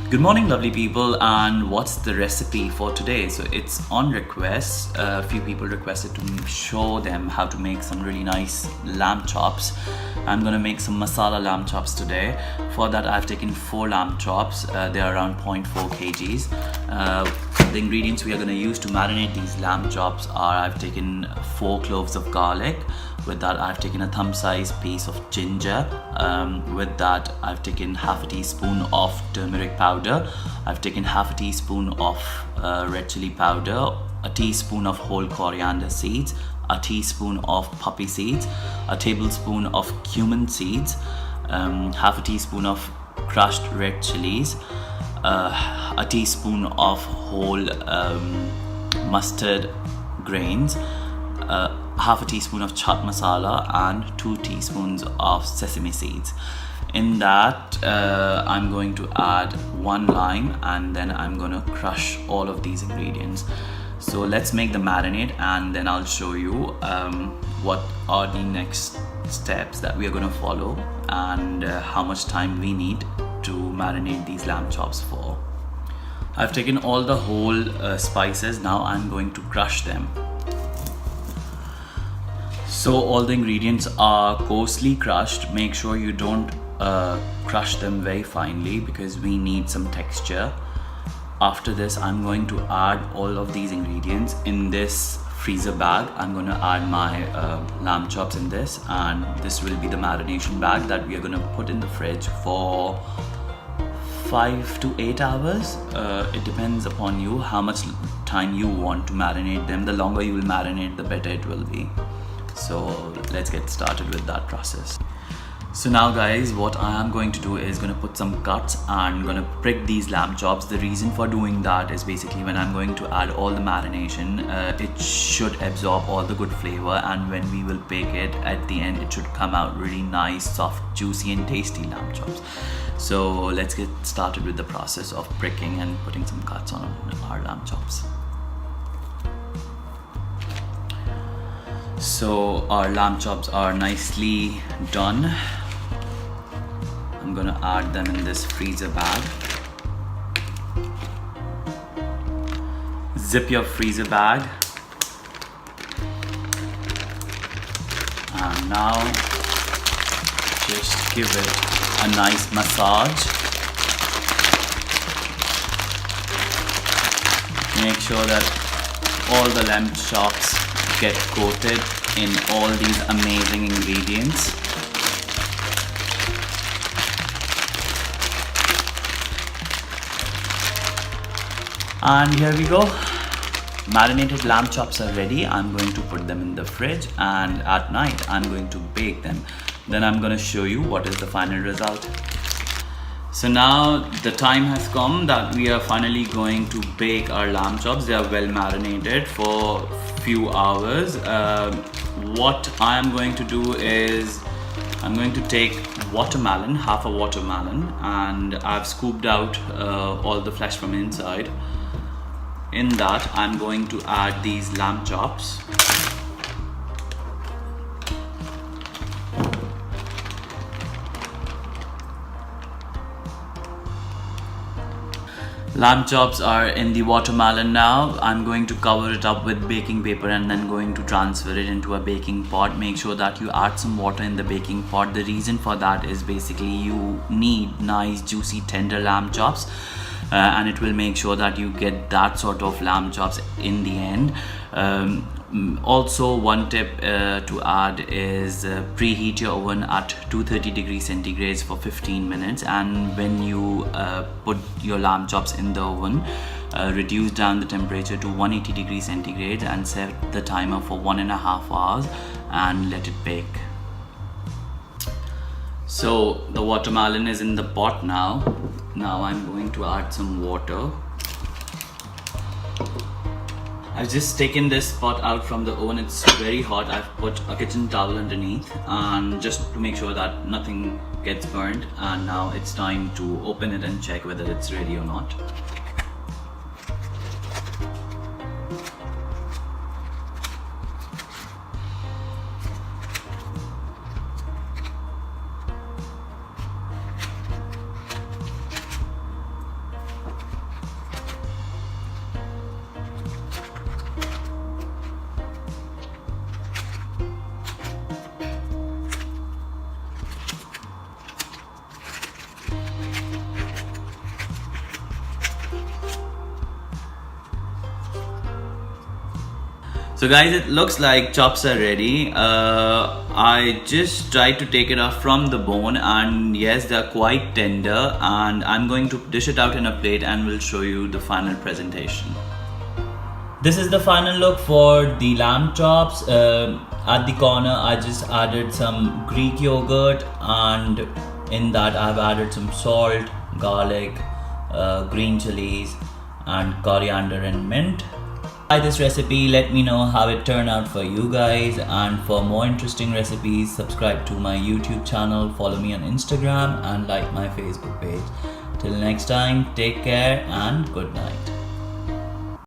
Good morning, lovely people, and what's the recipe for today? So it's on request. A few people requested to show them how to make some really nice lamb chops. I'm gonna make some masala lamb chops today. For that, I've taken 4 lamb chops. They are around 0.4 kgs. The ingredients we are gonna use to marinate these lamb chops are: I've taken 4 cloves of garlic. With that, I've taken a thumb-sized piece of ginger. With that, I've taken half a teaspoon of turmeric powder. I've taken half a teaspoon of red chili powder, a teaspoon of whole coriander seeds, a teaspoon of poppy seeds, a tablespoon of cumin seeds, half a teaspoon of crushed red chilies, a teaspoon of whole mustard grains, half a teaspoon of chaat masala, and 2 teaspoons of sesame seeds. In that, I'm going to add 1 lime, and then I'm going to crush all of these ingredients. So let's make the marinade, and then I'll show you what are the next steps that we are going to follow, and how much time we need to marinate these lamb chops for. I've taken all the whole spices. Now I'm going to crush them. So all the ingredients are coarsely crushed. Make sure you don't crush them very finely because we need some texture. After this, I'm going to add all of these ingredients in this freezer bag. I'm going to add my lamb chops in this, and this will be the marination bag that we are going to put in the fridge for 5 to 8 hours. It depends upon you how much time you want to marinate them. The longer you will marinate, the better it will be. So let's get started with that process. So now guys, what I am going to do is going to put some cuts and going to prick these lamb chops. The reason for doing that is basically when I'm going to add all the marination, it should absorb all the good flavor, and when we will bake it at the end, it should come out really nice, soft, juicy and tasty lamb chops. So let's get started with the process of pricking and putting some cuts on our lamb chops. So our lamb chops are nicely done. I'm gonna add them in this freezer bag. Zip your freezer bag. And now just give it a nice massage. Make sure that all the lamb chops get coated in all these amazing ingredients. And here we go. Marinated lamb chops are ready. I'm going to put them in the fridge, and at night I'm going to bake them. Then I'm going to show you what is the final result. So now the time has come that we are finally going to bake our lamb chops. They are well marinated for few hours. What I am going to do is I'm going to take watermelon, half a watermelon, and I've scooped out all the flesh from inside. In that, I'm going to add these lamb chops. Lamb chops are in the watermelon now. I'm going to cover it up with baking paper and then going to transfer it into a baking pot. Make sure that you add some water in the baking pot. The reason for that is basically you need nice, juicy, tender lamb chops. And it will make sure that you get that sort of lamb chops in the end. Also, one tip to add is preheat your oven at 230 degrees centigrade for 15 minutes, and when you put your lamb chops in the oven, reduce down the temperature to 180 degrees centigrade and set the timer for 1.5 hours and let it bake. So the watermelon is in the pot now. Now I'm going to add some water. I've just taken this pot out from the oven. It's very hot. I've put a kitchen towel underneath, and just to make sure that nothing gets burned. And now it's time to open it and check whether it's ready or not. So guys, it looks like chops are ready. I just tried to take it off from the bone, and yes, they're quite tender, and I'm going to dish it out in a plate and will show you the final presentation. This is the final look for the lamb chops. At the corner I just added some Greek yogurt, and in that I've added some salt, garlic, green chilies and coriander and mint. Try this recipe, let me know how it turned out for you guys, and for more interesting recipes subscribe to my YouTube channel, follow me on Instagram and like my Facebook page. Till next time, take care and good night.